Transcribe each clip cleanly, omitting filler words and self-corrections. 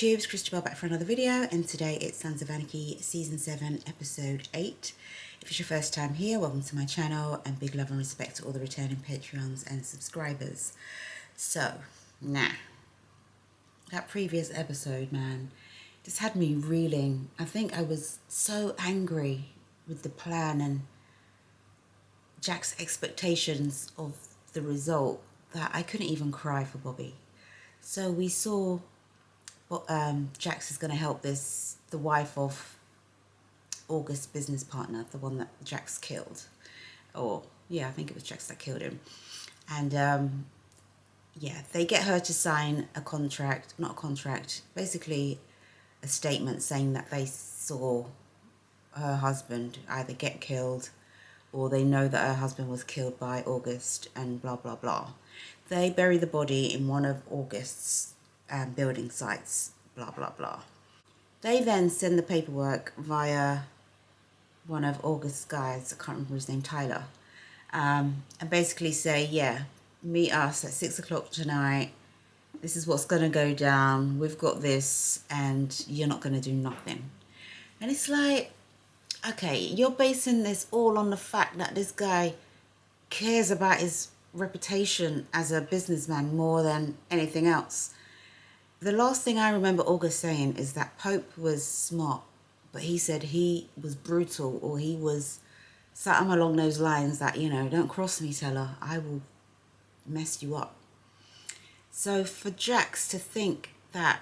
YouTube, it's Christabel back for another video, and today it's Sons of Anarchy Season 7 Episode 8. If it's your first time here, welcome to my channel, and big love and respect to all the returning Patreons and subscribers. So, now, that previous episode, man, just had me reeling. I think I was so angry with the plan and Jack's expectations of the result that I couldn't even cry for Bobby. So we saw Jax is going to help the wife of August's business partner, the one that Jax killed. Or, yeah, I think it was Jax that killed him. And, yeah, they get her to sign a contract, not a contract, basically a statement saying that they saw her husband either get killed or they know that her husband was killed by August and blah, blah, blah. They bury the body in one of August's building sites, blah, blah, blah. They then send the paperwork via one of August's guys, I can't remember his name, Tyler, and basically say, yeah, meet us at 6 o'clock tonight. This is what's going to go down. We've got this and you're not going to do nothing. And it's like, okay, you're basing this all on the fact that this guy cares about his reputation as a businessman more than anything else. The last thing I remember August saying is that Pope was smart, but he said he was brutal, or he was something along those lines that, you know, don't cross me, Teller, I will mess you up. So for Jax to think that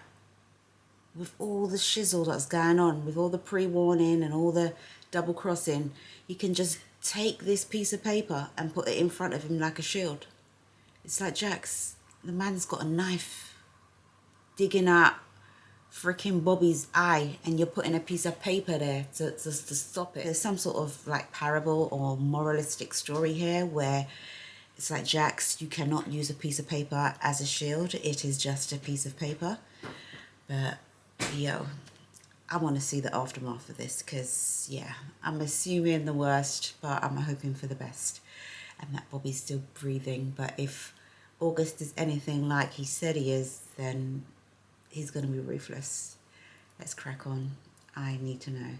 with all the shizzle that's going on, with all the pre-warning and all the double crossing, he can just take this piece of paper and put it in front of him like a shield. It's like, Jax, the man's got a knife digging out freaking Bobby's eye, and you're putting a piece of paper there to stop it. There's some sort of like parable or moralistic story here where it's like, Jax, you cannot use a piece of paper as a shield. It is just a piece of paper. But yo, I want to see the aftermath of this, because yeah, I'm assuming the worst, but I'm hoping for the best, and that Bobby's still breathing. But if August is anything like he said he is, then he's going to be ruthless. Let's crack on. I need to know.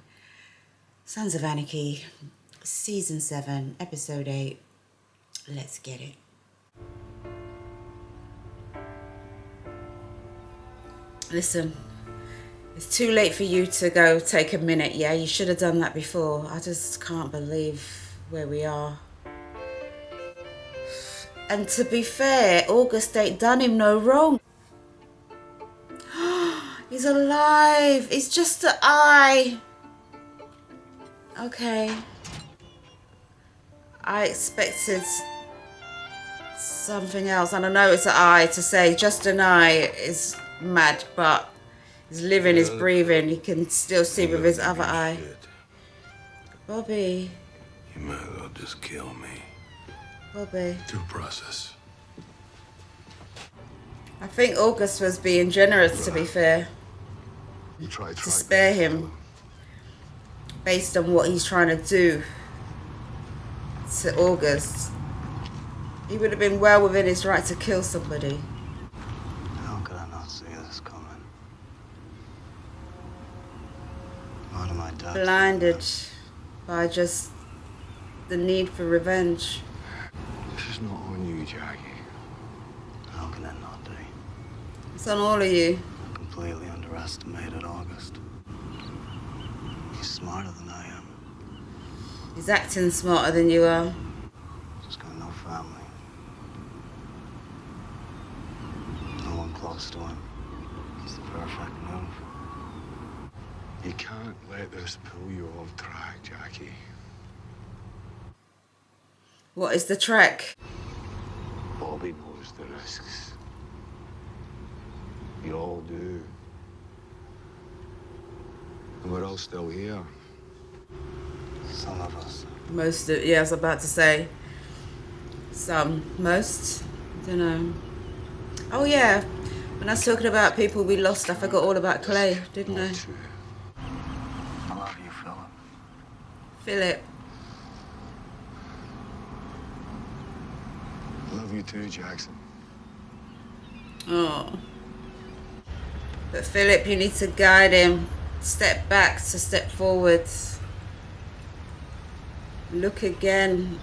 Sons of Anarchy, Season 7, Episode 8. Let's get it. Listen, it's too late for you to go take a minute, yeah? You should have done that before. I just can't believe where we are. And to be fair, August ain't done him no wrong. He's alive. It's just the eye. Okay. I expected something else. And I know it's an eye. To say just an eye is mad, but he's living, he's breathing. He can still see with his other eye. Bobby. You might as well just kill me. Bobby. Due process. I think August was being generous, to be fair. To spare him based on what he's trying to do to August. He would have been well within his right to kill somebody. How could I not see this coming? One of my dads blinded by just the need for revenge. This is not on you, Jackie. How can it not be? It's on all of you. I completely underestimated August. He's smarter than I am. He's acting smarter than you are. He's got no family. No one close to him. He's the perfect move. You can't let this pull you off track, Jackie. What is the track? Bobby knows the risks. You all do. And we're all still here. Some of us. Most of, yeah, I was about to say. Some, most, I don't know. Oh yeah, when I was talking about people we lost, I forgot all about Clay, didn't I? I love you, Philip. Philip. I love you too, Jackson. Oh. But Philip, you need to guide him. Step back to step forwards. Look again.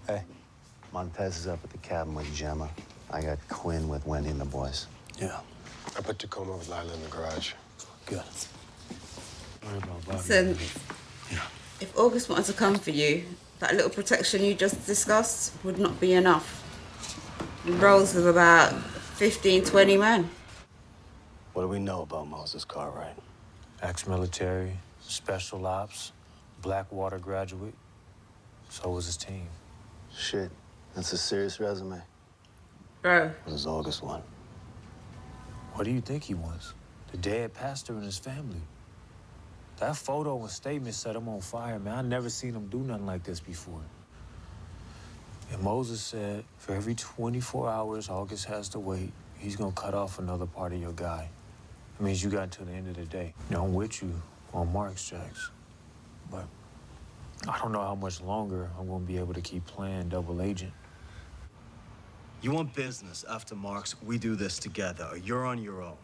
Hey, Montez is up at the cabin with Gemma. I got Quinn with Wendy and the boys. Yeah, I put Tacoma with Lila in the garage. good. Worry about Bobby. Listen, Yeah. if August wanted to come for you, that little protection you just discussed would not be enough. He rolls with about 15, 20 men. What do we know about Moses Cartwright? Ex-military, special ops, Blackwater graduate. So was his team. Shit, that's a serious resume. Bro, What does August want? What do you think he was? The dead pastor and his family. That photo and statement set him on fire, man. I never seen him do nothing like this before. And Moses said, for every 24 hours August has to wait, he's gonna cut off another part of your guy. That means you got until the end of the day. Now, I'm with you on Mark's Jacks, but I don't know how much longer I'm gonna be able to keep playing double agent. You want business after Mark's, we do this together, or you're on your own.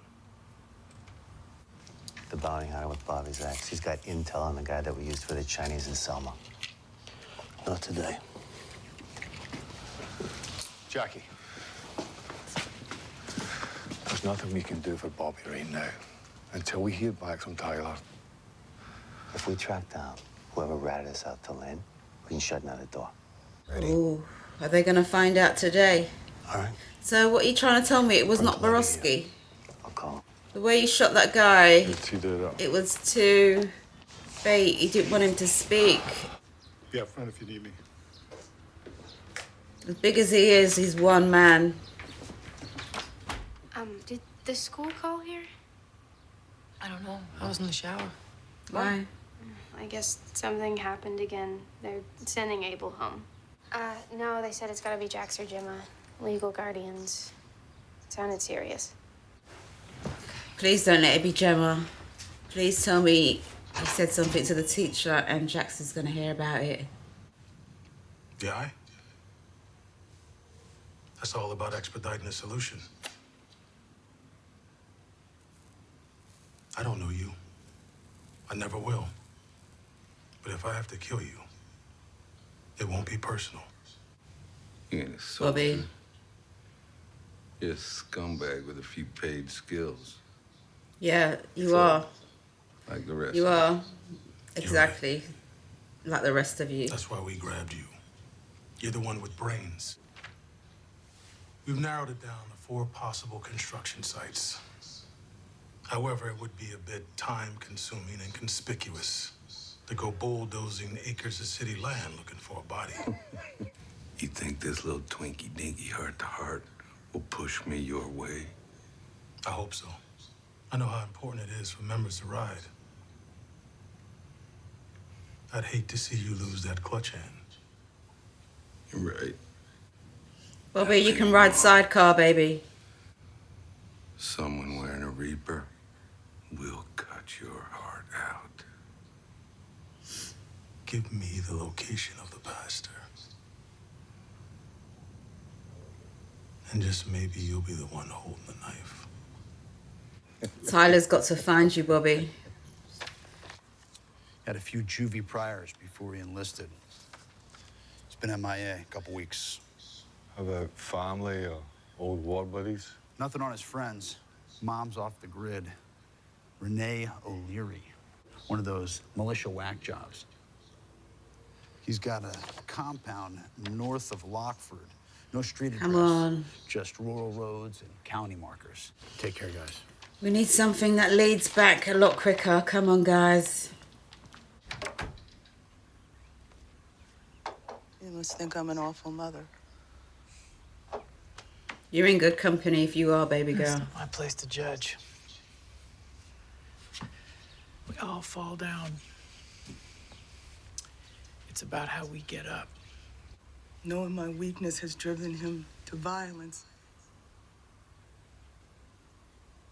The bounty hunter with Bobby's ex. He's got intel on the guy that we used for the Chinese in Selma. Not today. Jackie. There's nothing we can do for Bobby right now until we hear back from Tyler. If we track down whoever ratted us out to Lynn, we can shut another door. ooh, are they going to find out today? All right. So what are you trying to tell me? It was not Borowski? I'll call him. The way you shot that guy, He did that. it was too fake. You didn't want him to speak. Be up front if you need me. As big as he is, he's one man. Did the school call here? I don't know. I was in the shower. Why? I guess something happened again. They're sending Abel home. No, they said it's gotta be Jax or Gemma. Legal guardians. Sounded serious. Please don't let it be Gemma. Please tell me you said something to the teacher and Jax is going to hear about it. Yeah, That's all about expediting a solution. I don't know you. I never will. But if I have to kill you, it won't be personal. You ain't a soldier. Bobby. You're a scumbag with a few paid skills. Yeah, you So, are. Like the rest You of are. us. Exactly. Like the rest of you. That's why we grabbed you. You're the one with brains. We've narrowed it down to 4 possible construction sites. However, it would be a bit time-consuming and conspicuous to go bulldozing acres of city land looking for a body. You think this little twinky-dinky heart-to-heart will push me your way? I hope so. I know how important it is for members to ride. I'd hate to see you lose that clutch hand. You're right. Bobby, you can ride sidecar, baby. Someone wearing a Reaper will cut your heart out. Give me the location of the pastor. And just maybe you'll be the one holding the knife. Tyler's got to find you, Bobby. Had a few juvie priors before he enlisted. He's been MIA a couple weeks. How about family or old war buddies? Nothing on his friends. Mom's off the grid. Renee O'Leary, one of those militia whack jobs. He's got a compound north of Lockford. No street address. Come on. Just rural roads and county markers. Take care, guys. We need something that leads back a lot quicker. Come on, guys. You must think I'm an awful mother. You're in good company if you are, baby girl. It's not my place to judge. We all fall down. It's about how we get up. Knowing my weakness has driven him to violence.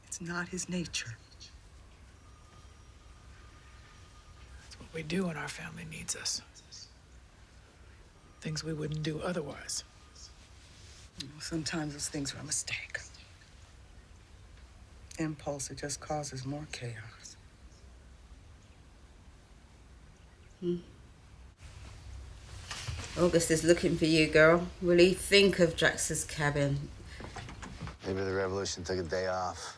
It's not his nature. It's what we do when our family needs us. Things we wouldn't do otherwise. Sometimes those things are a mistake. impulse, it just causes more chaos. August is looking for you, girl. Will he think of Jax's cabin? Maybe the revolution took a day off.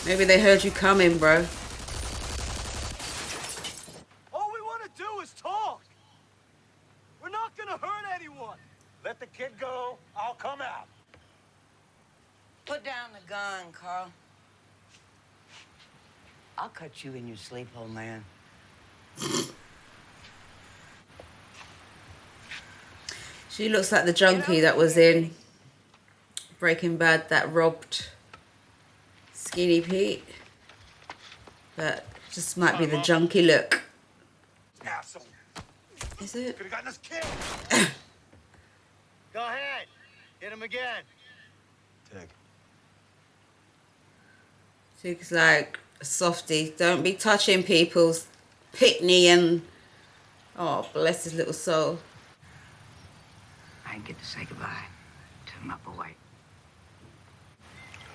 Maybe they heard you coming, bro. All we want to do is talk. We're not gonna hurt anyone. Let the kid go. I'll come out. Put down the gun, Carl. I'll cut you in your sleep, old man. She looks like the junkie that was in Breaking Bad that robbed Skinny Pete. But just might be the junkie look. Asshole. Is it? Could have gotten us killed. Go ahead. Hit him again. Tig. Tig's like a softie. Don't be touching people's Pickney and... Oh, bless his little soul. I get to say goodbye to my boy.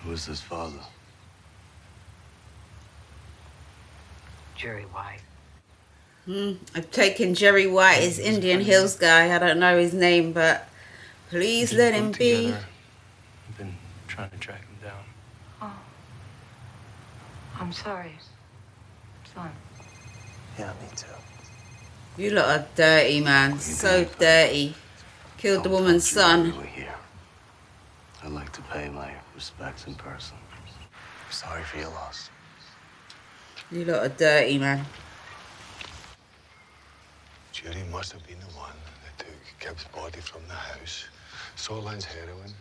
Who is his father? Jerry White. I've taken Jerry White, his Indian Hills guy. I don't know his name, but please let him be. I've been trying to track him down. Oh. I'm sorry, son. Yeah, me too. You lot are dirty, man. So dirty. Killed the woman's son. We were here. I'd like to pay my respects in person. Sorry for your loss. You lot are dirty, man. Jerry must have been the one that took Gibbs' body from the house, saw Lynn's heroin.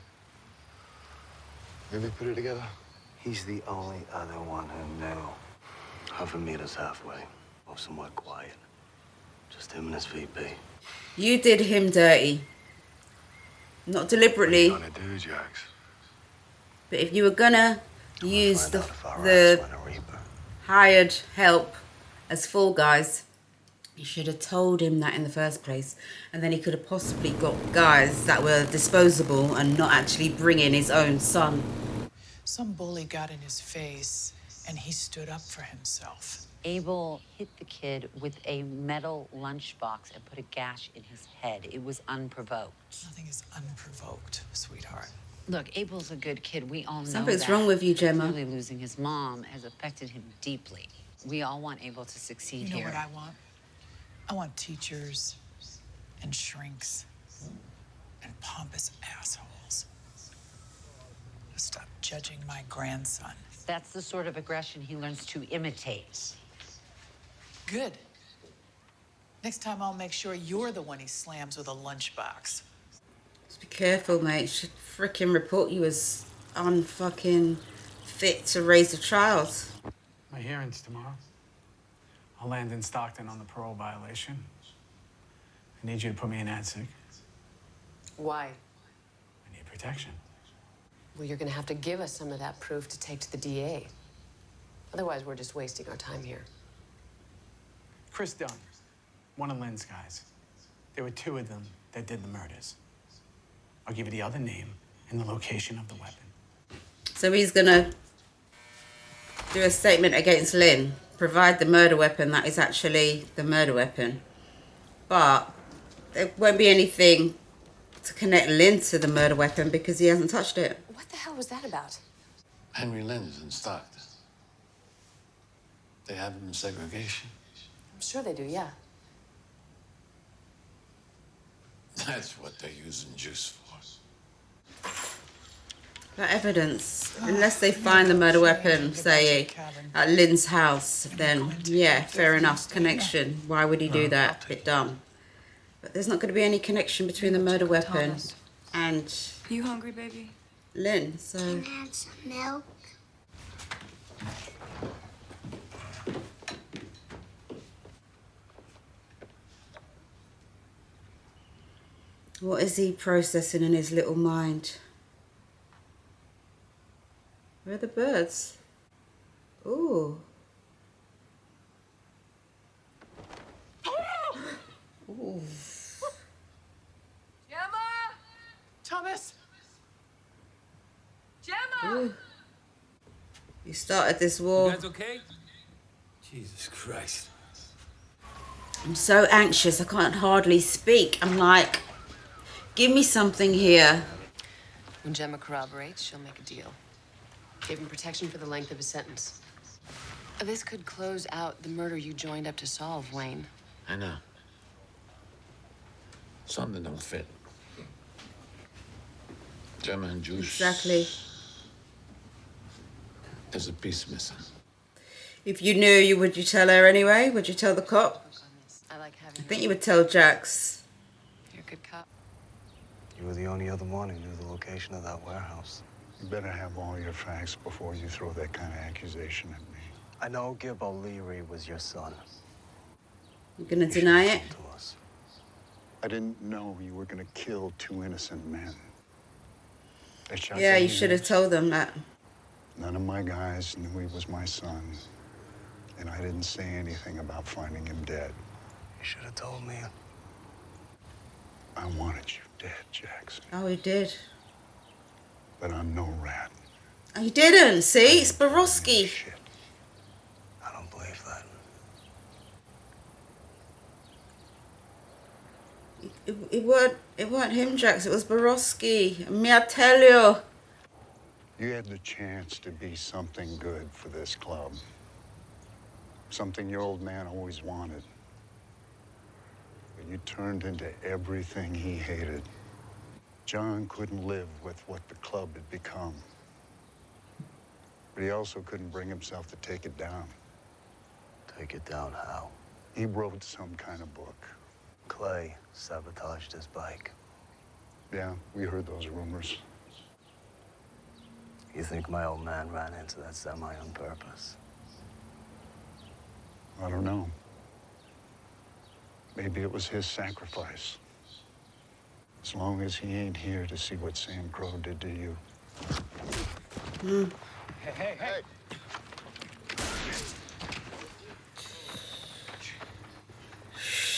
Maybe put it together. He's the only other one who knew. Have him meet us halfway, or somewhere quiet. Just him and his VP. You did him dirty. Not deliberately. What are you gonna do, Jax? But if you were gonna use the hired help as fall guys, you should have told him that in the first place. And then he could have possibly got guys that were disposable and not actually bring in his own son. Some bully got in his face, and he stood up for himself. Abel hit the kid with a metal lunchbox and put a gash in his head. It was unprovoked. Nothing is unprovoked, sweetheart. Look, Abel's a good kid. We all know Something's that. wrong with you, Gemma. Clearly losing his mom has affected him deeply. We all want Abel to succeed You know here. what I want? I want teachers and shrinks and pompous assholes to stop judging my grandson. That's the sort of aggression he learns to imitate. Good. Next time I'll make sure you're the one he slams with a lunchbox. Just be careful, mate. Should frickin' report you as unfucking fit to raise a child. My hearing's tomorrow. I'll land in Stockton on the parole violation. I need you to put me in ADSIC. Why? I need protection. Well, you're gonna have to give us some of that proof to take to the DA. Otherwise, we're just wasting our time here. Chris Dunn, one of Lynn's guys. There were two of them that did the murders. I'll give you the other name and the location of the weapon. So he's gonna do a statement against Lynn, provide the murder weapon that is actually the murder weapon. But there won't be anything to connect Lynn to the murder weapon because he hasn't touched it. What the hell was that about? Henry Lynn's in Stockton. They have him in segregation. I'm sure they do, yeah. That's what they're using juice for. That evidence, unless they find the murder weapon, say, at Lynn's house, then yeah, fair enough, connection. Why would he do that? Bit dumb. But there's not going to be any connection between the murder weapon and You hungry, baby? Lynn, so... Can I have some milk? What is he processing in his little mind? Where are the birds? Ooh. Ooh. Gemma! Thomas! Gemma! Ooh. You started this war. You guys okay? Jesus Christ. I'm so anxious, I can't hardly speak. I'm like, give me something here. When Gemma corroborates, she'll make a deal. Give him protection for the length of his sentence. This could close out the murder you joined up to solve, Wayne. I know. Something don't fit. Gemma and Juice. Exactly. There's a piece missing. If you knew, would you tell her anyway? Would you tell the cop? I think you would tell Jax. You're a good cop. You were the only other one who knew the location of that warehouse. You better have all your facts before you throw that kind of accusation at me. I know Gib O'Leary was your son. You're gonna deny it? I didn't know you were gonna kill 2 innocent men. They shot Yeah, you Jamie should have Hughes. told them that. None of my guys knew he was my son, and I didn't say anything about finding him dead. You should have told me. I wanted you dead, Jackson, Oh, he did. but I'm no rat. Oh, he didn't. See, it's Borowski. I don't believe that. It weren't him, Jax. It was Borowski. Me, I tell you. You had the chance to be something good for this club. Something your old man always wanted. But you turned into everything he hated. John couldn't live with what the club had become. But he also couldn't bring himself to take it down. Take it down how? He wrote some kind of book. Clay sabotaged his bike. Yeah, we heard those rumors. You think my old man ran into that semi on purpose? I don't know. Maybe it was his sacrifice. As long as he ain't here to see what Sam Crow did to you. Hey.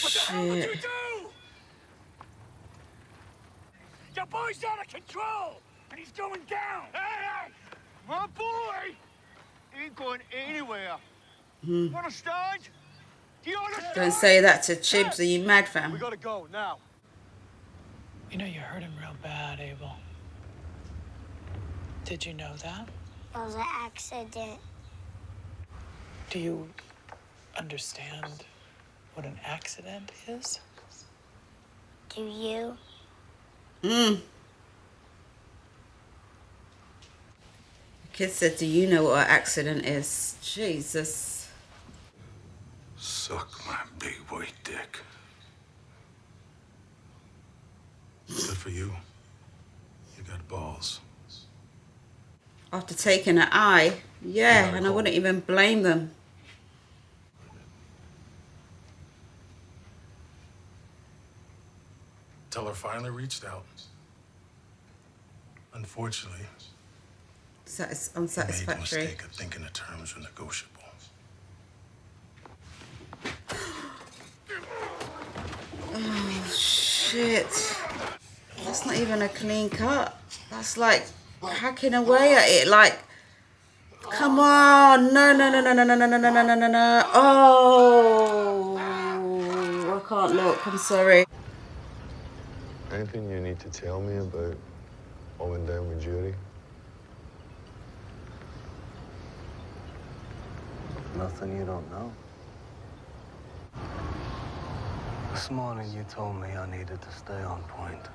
What the hell did you do? Your boy's out of control, and he's going down. Hey! My boy ain't going anywhere. Understand? Do you understand? Don't say that to Chibs. Are you mad, fam? We gotta go now. You know you hurt him real bad, Abel. Did you know that? It was an accident. Do you understand what an accident is? Do you? The kid said, do you know what an accident is? Jesus. Suck my big white dick. Good for you. You got balls. After taking an eye. Yeah, and I wouldn't even blame them. Teller finally reached out. Unfortunately, he made the Unsatisfactory. mistake of thinking the terms were negotiable. Oh, shit. That's not even a clean cut. That's like hacking away at it. Like, come on. No. Oh, I can't look. I'm sorry. Anything you need to tell me about what went down with Jury? Nothing you don't know. This morning you told me I needed to stay on point.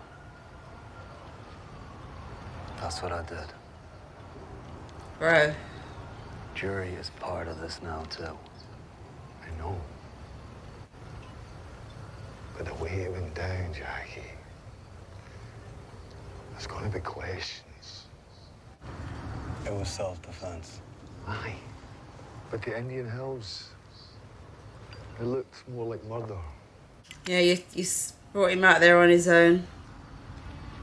That's what I did. Bro. Jury is part of this now, too. I know. But the way it went down, Jackie, there's gonna be questions. It was self-defense. Aye. But the Indian Hills, it looks more like murder. Yeah, you brought him out there on his own.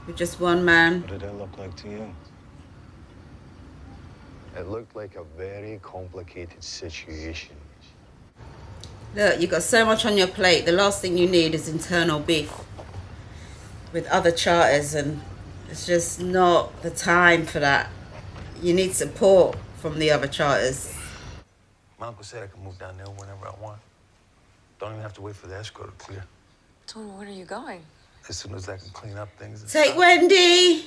With just one man. What did it look like to you? It looked like a very complicated situation. Look, you've got so much on your plate. The last thing you need is internal beef with other charters, and it's just not the time for that. You need support from the other charters. My uncle said I could move down there whenever I want. Don't even have to wait for the escrow to clear. So when are you going? As soon as I can clean up things and Take stuff. Wendy.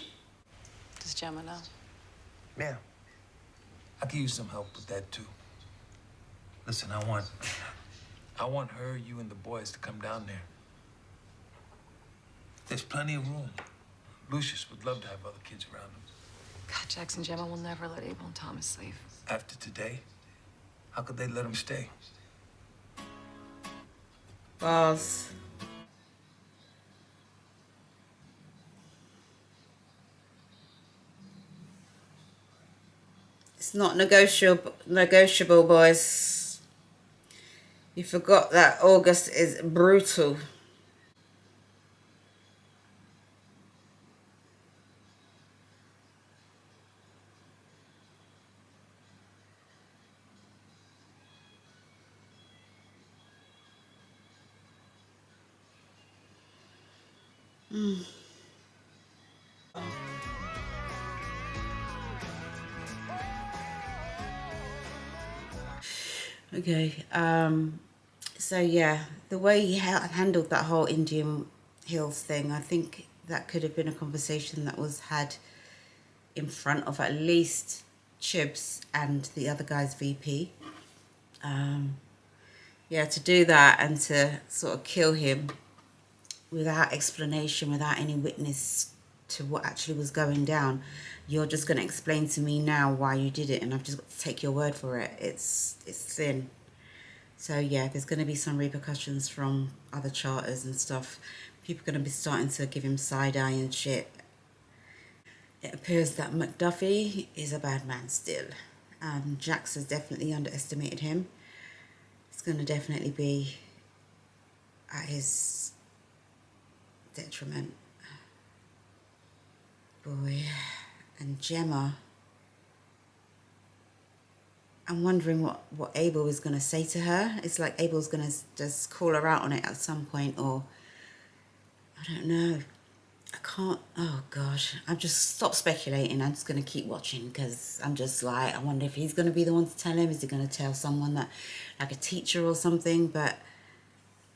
Does Gemma know? Yeah. I could use some help with that too. Listen, I want her, you, and the boys to come down there. There's plenty of room. Lucius would love to have other kids around him. God, Jax and Gemma will never let Abel and Thomas leave. After today, how could they let him stay? Bars. It's not negotiable, boys. You forgot that August is brutal. Okay, so yeah, the way he handled that whole Indian Hills thing, I think that could have been a conversation that was had in front of at least Chibs and the other guy's VP. Yeah, to do that and to sort of kill him without explanation, without any witness to what actually was going down. You're just going to explain to me now why you did it, and I've just got to take your word for it. It's thin. So yeah, there's going to be some repercussions from other charters and stuff. People are going to be starting to give him side-eye and shit. It appears that McDuffie is a bad man still. Jax has definitely underestimated him. It's going to definitely be at his detriment. Boy. And Gemma, I'm wondering what Abel is going to say to her. It's like Abel's going to just call her out on it at some point, or I don't know. I can't, oh gosh, I'm just stop speculating. I'm just going to keep watching because I'm just like, I wonder if he's going to be the one to tell him. Is he going to tell someone that, like a teacher or something? But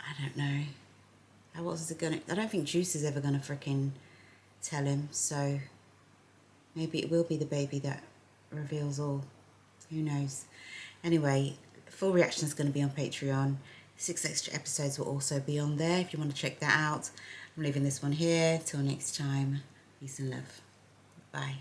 I don't know. What was it going to, I don't think Juice is ever going to freaking tell him. So maybe it will be the baby that reveals all. Who knows? Anyway, full reaction is going to be on Patreon. 6 extra episodes will also be on there if you want to check that out. I'm leaving this one here. Till next time. Peace and love. Bye.